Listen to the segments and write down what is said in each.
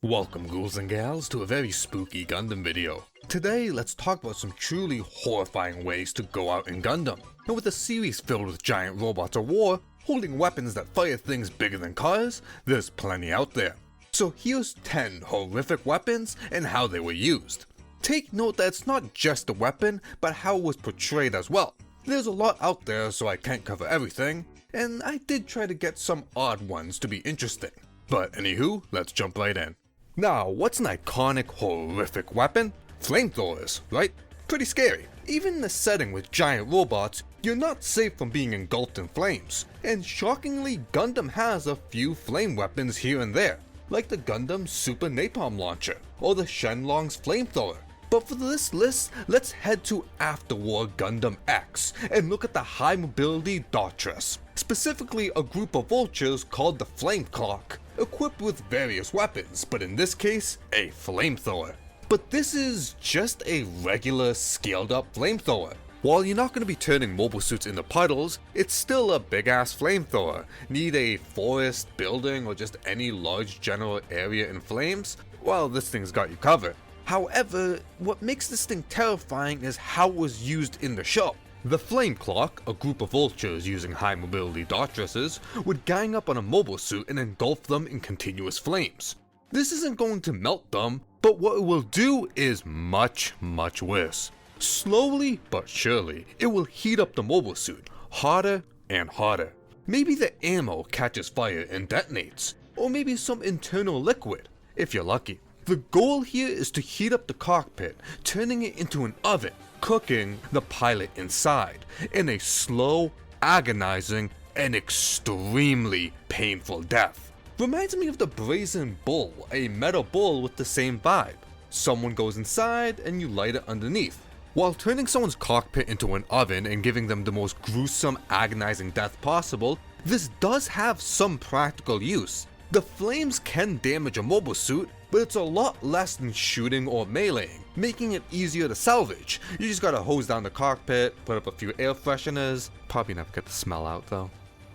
Welcome ghouls and gals to a very spooky Gundam video. Today let's talk about some truly horrifying ways to go out in Gundam. And with a series filled with giant robots of war, holding weapons that fire things bigger than cars, there's plenty out there. So here's 10 horrific weapons and how they were used. Take note that it's not just the weapon, but how it was portrayed as well. There's a lot out there, so I can't cover everything, and I did try to get some odd ones to be interesting. But anywho, let's jump right in. Now, what's an iconic horrific weapon? Flamethrowers, right? Pretty scary. Even in a setting with giant robots, you're not safe from being engulfed in flames. And shockingly, Gundam has a few flame weapons here and there, like the Gundam Super Napalm Launcher, or the Shenlong's Flamethrower. But for this list, let's head to after-war Gundam X and look at the high mobility Dartress, specifically a group of vultures called the Flame Clock, equipped with various weapons, but in this case, a flamethrower. But this is just a regular scaled up flamethrower. While you're not going to be turning mobile suits into puddles, it's still a big ass flamethrower. Need a forest, building, or just any large general area in flames? Well, this thing's got you covered. However, what makes this thing terrifying is how it was used in the show. The Flame Clock, a group of vultures using high mobility Dartresses, would gang up on a mobile suit and engulf them in continuous flames. This isn't going to melt them, but what it will do is much worse. Slowly but surely, it will heat up the mobile suit, harder and harder. Maybe the ammo catches fire and detonates, or maybe some internal liquid, if you're lucky. The goal here is to heat up the cockpit, turning it into an oven, cooking the pilot inside, in a slow, agonizing, and extremely painful death. Reminds me of the Brazen Bull, a metal bull with the same vibe. Someone goes inside and you light it underneath. While turning someone's cockpit into an oven and giving them the most gruesome, agonizing death possible, this does have some practical use. The flames can damage a mobile suit, but it's a lot less than shooting or meleeing, making it easier to salvage. You just gotta hose down the cockpit, put up a few air fresheners, probably never get the smell out though.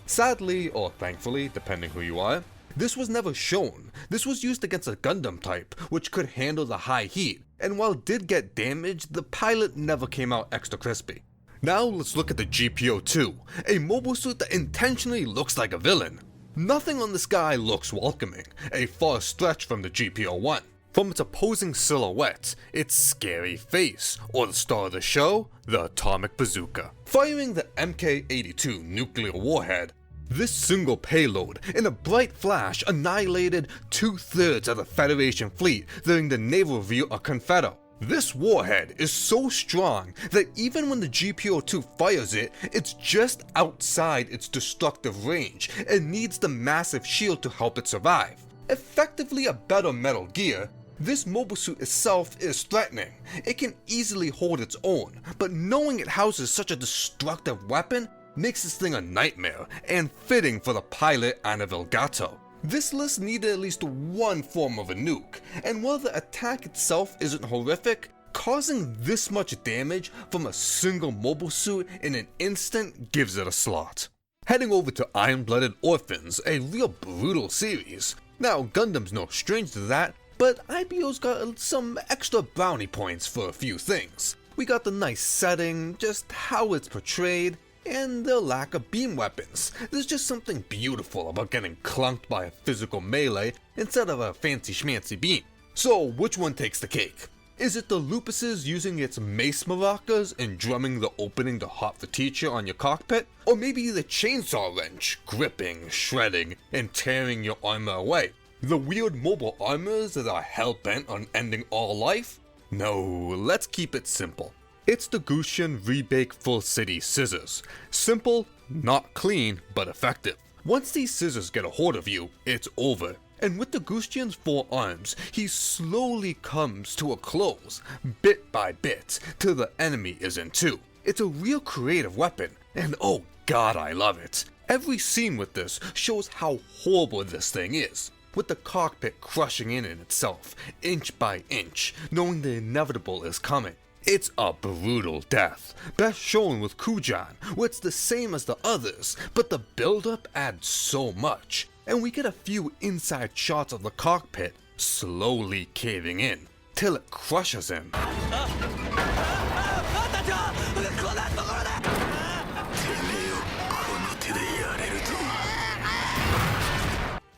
Sadly, or thankfully, depending who you are, this was never shown. This was used against a Gundam type, which could handle the high heat, and while it did get damaged, the pilot never came out extra crispy. Now let's look at the GPO-2, a mobile suit that intentionally looks like a villain. Nothing on this guy looks welcoming, a far stretch from the GPO-1. From its opposing silhouette, its scary face, or the star of the show, the Atomic Bazooka. Firing the MK-82 nuclear warhead, this single payload, in a bright flash, annihilated 2/3 of the Federation fleet during the naval review of Confedo. This warhead is so strong that even when the GPO-2 fires it, it's just outside its destructive range and needs the massive shield to help it survive. Effectively a better Metal Gear, this mobile suit itself is threatening. It can easily hold its own, but knowing it houses such a destructive weapon makes this thing a nightmare and fitting for the pilot Annabelle Gatto. This list needed at least one form of a nuke, and while the attack itself isn't horrific, causing this much damage from a single mobile suit in an instant gives it a slot. Heading over to Iron-Blooded Orphans, a real brutal series. Now, Gundam's no stranger to that, but IBO's got some extra brownie points for a few things. We got the nice setting, just how it's portrayed, and the lack of beam weapons. There's just something beautiful about getting clunked by a physical melee instead of a fancy schmancy beam. So which one takes the cake? Is it the Lupuses using its mace maracas and drumming the opening to Hot for Teacher on your cockpit? Or maybe the chainsaw wrench, gripping, shredding, and tearing your armor away? The weird mobile armors that are hell-bent on ending all life? No, let's keep it simple. It's the Gusion Rebake Full City Scissors. Simple, not clean, but effective. Once these scissors get a hold of you, it's over. And with the Gusion's 4 arms, he slowly comes to a close, bit by bit, till the enemy is in two. It's a real creative weapon, and oh god I love it. Every scene with this shows how horrible this thing is, with the cockpit crushing in itself, inch by inch, knowing the inevitable is coming. It's a brutal death, best shown with Kujan, where it's the same as the others, but the build-up adds so much, and we get a few inside shots of the cockpit slowly caving in, till it crushes him.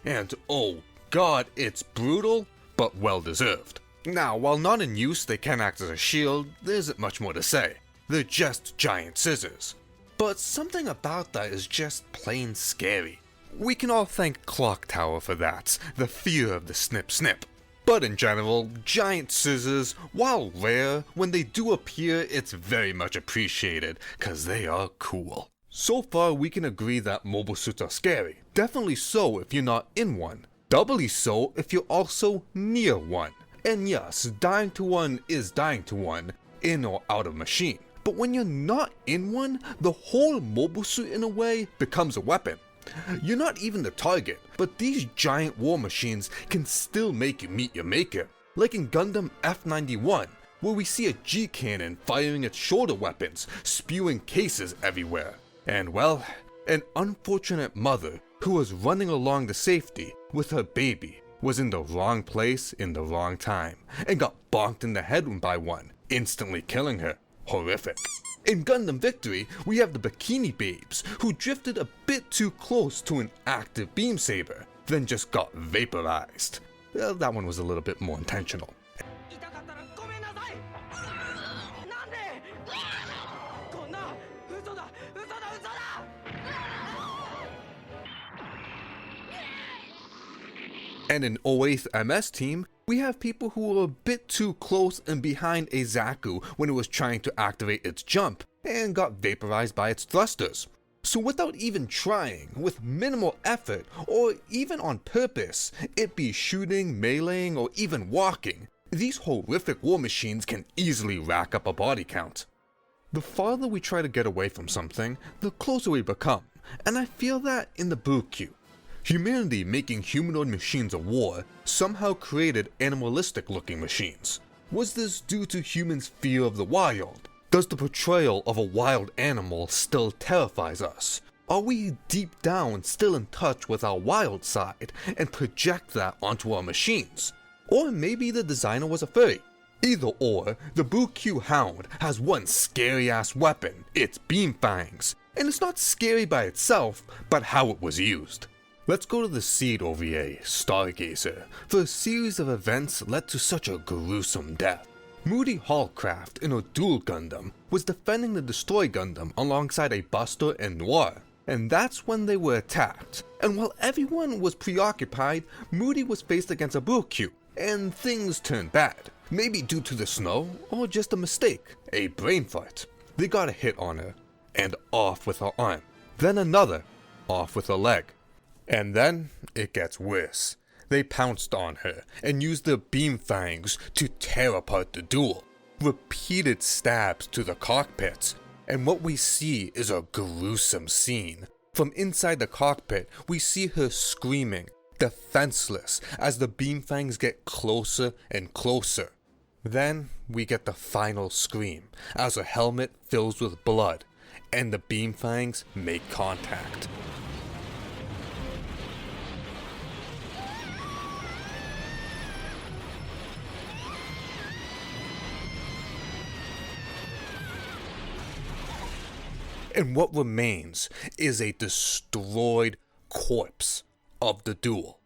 And oh god, it's brutal, but well deserved. Now, while not in use, they can act as a shield, there isn't much more to say. They're just giant scissors. But something about that is just plain scary. We can all thank Clock Tower for that, the fear of the snip snip. But in general, giant scissors, while rare, when they do appear, it's very much appreciated, cause they are cool. So far, we can agree that mobile suits are scary. Definitely so if you're not in one. Doubly so if you're also near one. And yes, dying to one is dying to one, in or out of machine. But when you're not in one, the whole mobile suit in a way becomes a weapon. You're not even the target, but these giant war machines can still make you meet your maker. Like in Gundam F91, where we see a G cannon firing its shoulder weapons, spewing cases everywhere. And well, an unfortunate mother who was running along to safety with her baby was in the wrong place in the wrong time, and got bonked in the head by one, instantly killing her. Horrific. In Gundam Victory, we have the Bikini Babes, who drifted a bit too close to an active beam saber, then just got vaporized. Well, that one was a little bit more intentional. And in 08th MS Team, we have people who were a bit too close and behind a Zaku when it was trying to activate its jump, and got vaporized by its thrusters. So without even trying, with minimal effort, or even on purpose, it be shooting, meleeing, or even walking, these horrific war machines can easily rack up a body count. The farther we try to get away from something, the closer we become, and I feel that in the Bazooka. Humanity making humanoid machines of war somehow created animalistic looking machines. Was this due to humans' fear of the wild? Does the portrayal of a wild animal still terrifies us? Are we deep down still in touch with our wild side and project that onto our machines? Or maybe the designer was a furry? Either or, the Bazooka Hound has one scary ass weapon, its beam fangs, and it's not scary by itself, but how it was used. Let's go to the SEED OVA, Stargazer, for a series of events led to such a gruesome death. Moody Hallcraft in a dual Gundam was defending the Destroy Gundam alongside a Buster and Noir, and that's when they were attacked. And while everyone was preoccupied, Moody was faced against a Bazooka, and things turned bad. Maybe due to the snow, or just a mistake, a brain fart. They got a hit on her, and off with her arm. Then another, off with her leg. And then it gets worse. They pounced on her and used their beam fangs to tear apart the duel. Repeated stabs to the cockpits, and what we see is a gruesome scene. From inside the cockpit, we see her screaming, defenseless, as the beam fangs get closer and closer. Then we get the final scream, as her helmet fills with blood, and the beam fangs make contact. And what remains is a destroyed corpse of the duel.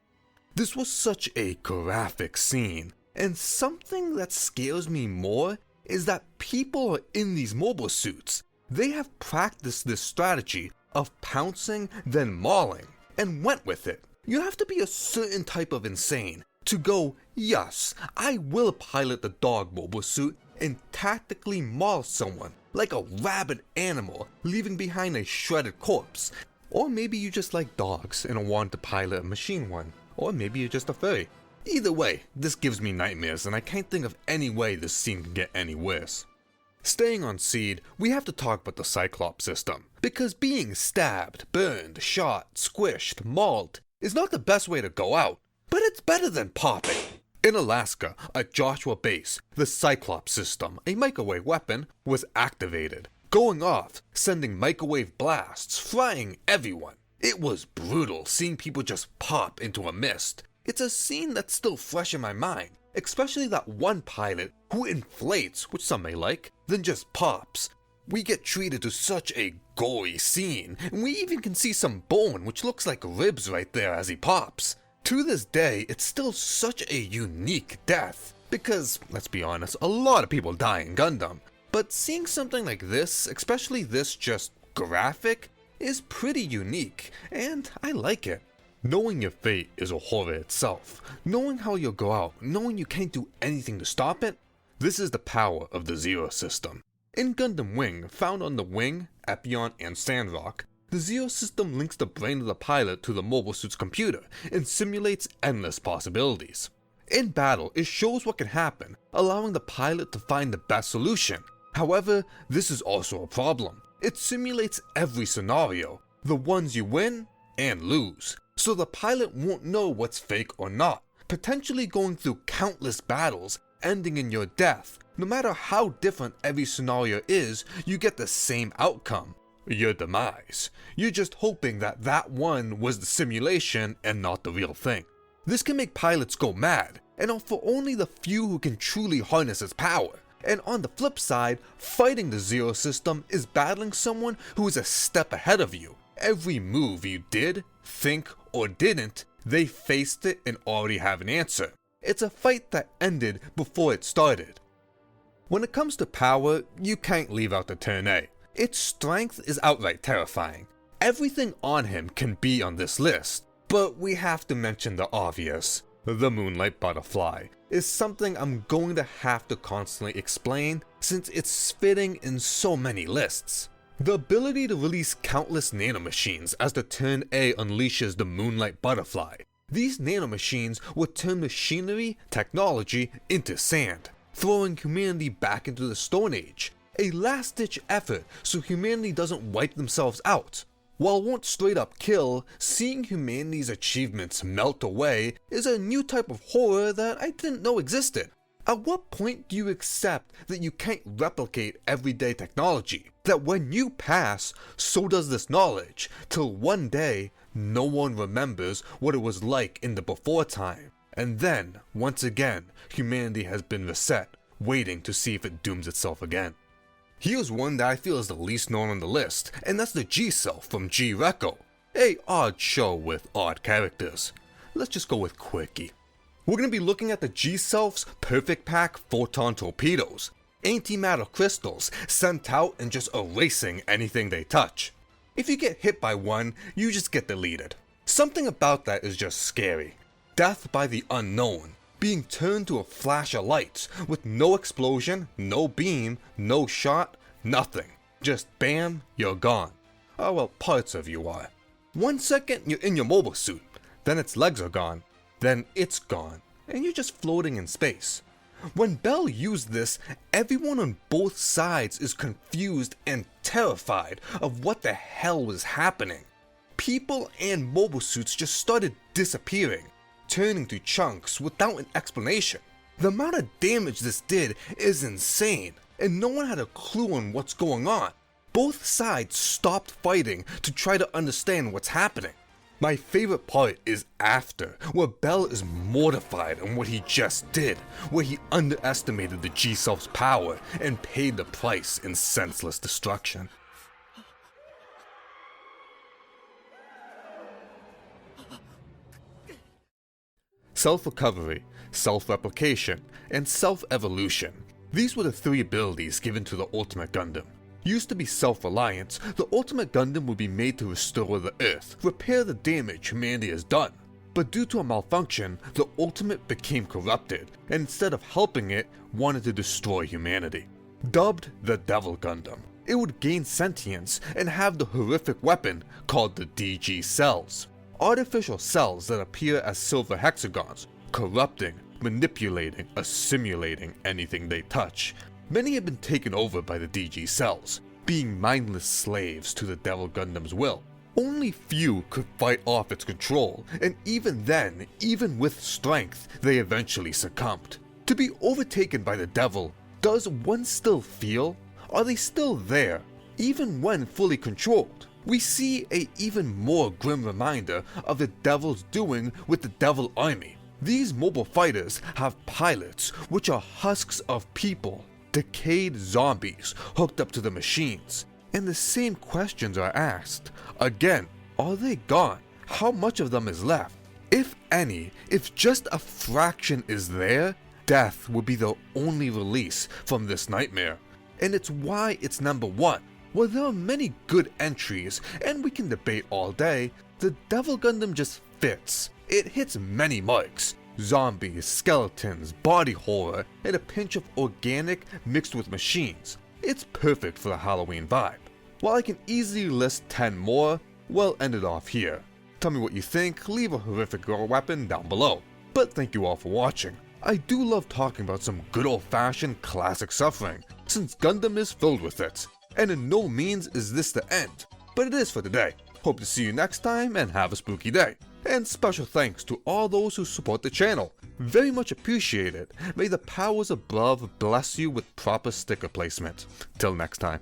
This was such a graphic scene, and something that scares me more is that people are in these mobile suits. They have practiced this strategy of pouncing then mauling, and went with it. You have to be a certain type of insane to go, yes, I will pilot the dog mobile suit and tactically maul someone like a rabid animal, leaving behind a shredded corpse. Or maybe you just like dogs and want to pilot a machine one. Or maybe you're just a furry. Either way, this gives me nightmares, and I can't think of any way this scene can get any worse. Staying on SEED, we have to talk about the Cyclops system, because being stabbed, burned, shot, squished, mauled is not the best way to go out, but it's better than popping. In Alaska, at Joshua Base, the Cyclops system, a microwave weapon, was activated, going off, sending microwave blasts, frying everyone. It was brutal seeing people just pop into a mist, It's a scene that's still fresh in my mind, especially that one pilot who inflates, which some may like, then just pops. We get treated to such a gory scene, and we even can see some bone which looks like ribs right there as he pops. To this day, it's still such a unique death, because, let's be honest, a lot of people die in Gundam, but seeing something like this, especially this just graphic, is pretty unique, and I like it. Knowing your fate is a horror itself. Knowing how you'll go out, knowing you can't do anything to stop it, this is the power of the Zero system. In Gundam Wing, found on the Wing, Epyon, and Sandrock, the Zero system links the brain of the pilot to the mobile suit's computer and simulates endless possibilities. In battle, it shows what can happen, allowing the pilot to find the best solution. However, this is also a problem. It simulates every scenario, the ones you win and lose, so the pilot won't know what's fake or not, potentially going through countless battles, ending in your death. No matter how different every scenario is, you get the same outcome, your demise. You're just hoping that that one was the simulation and not the real thing. This can make pilots go mad, and are for only the few who can truly harness its power. And on the flip side, fighting the Zero system is battling someone who is a step ahead of you. Every move you did, think, or didn't, they faced it and already have an answer. It's a fight that ended before it started. When it comes to power, you can't leave out the Turn A. Its strength is outright terrifying. Everything on him can be on this list, but we have to mention the obvious. The Moonlight Butterfly is something I'm going to have to constantly explain since it's fitting in so many lists. The ability to release countless nanomachines as the Turn A unleashes the Moonlight Butterfly. These nanomachines would turn machinery, technology into sand, throwing humanity back into the Stone Age. A last-ditch effort so humanity doesn't wipe themselves out. While it won't straight up kill, seeing humanity's achievements melt away is a new type of horror that I didn't know existed. At what point do you accept that you can't replicate everyday technology? That when you pass, so does this knowledge, till one day, no one remembers what it was like in the before time. And then, once again, humanity has been reset, waiting to see if it dooms itself again. Here's one that I feel is the least known on the list, and that's the G-Self from G Reco. A odd show with odd characters. Let's just go with Quickie. We're going to be looking at the G-Self's Perfect Pack Photon Torpedos. Antimatter crystals sent out and just erasing anything they touch. If you get hit by one, you just get deleted. Something about that is just scary. Death by the unknown. Being turned to a flash of lights with no explosion, no beam, no shot, nothing. Just bam, you're gone. Oh well, parts of you are. 1 second you're in your mobile suit, then its legs are gone, then it's gone, and you're just floating in space. When Bell used this, everyone on both sides is confused and terrified of what the hell was happening. People and mobile suits just started disappearing, turning to chunks without an explanation. The amount of damage this did is insane, and no one had a clue on what's going on. Both sides stopped fighting to try to understand what's happening. My favorite part is after, where Bell is mortified on what he just did, where he underestimated the G-Self's power and paid the price in senseless destruction. Self-recovery, self-replication, and self-evolution. These were the 3 abilities given to the Ultimate Gundam. Used to be self-reliant, the Ultimate Gundam would be made to restore the Earth, repair the damage humanity has done. But due to a malfunction, the Ultimate became corrupted, and instead of helping it, wanted to destroy humanity. Dubbed the Devil Gundam, it would gain sentience and have the horrific weapon called the DG cells. Artificial cells that appear as silver hexagons, corrupting, manipulating, assimilating anything they touch. Many have been taken over by the DG cells, being mindless slaves to the Devil Gundam's will. Only few could fight off its control, and even then, even with strength, they eventually succumbed. To be overtaken by the Devil, does one still feel? Are they still there, even when fully controlled? We see a even more grim reminder of the Devil's doing with the Devil Army. These mobile fighters have pilots, which are husks of people, decayed zombies hooked up to the machines. And the same questions are asked. Again, are they gone? How much of them is left? If any, if just a fraction is there, death would be the only release from this nightmare. And it's why it's number 1. While there are many good entries, and we can debate all day, the Devil Gundam just fits. It hits many marks. Zombies, skeletons, body horror, and a pinch of organic mixed with machines. It's perfect for the Halloween vibe. While I can easily list 10 more, we'll end it off here. Tell me what you think, leave a horrific girl weapon down below. But thank you all for watching. I do love talking about some good old-fashioned classic suffering, since Gundam is filled with it. And in no means is this the end, but it is for today. Hope to see you next time and have a spooky day. And special thanks to all those who support the channel. Very much appreciated. May the powers above bless you with proper sticker placement. Till next time.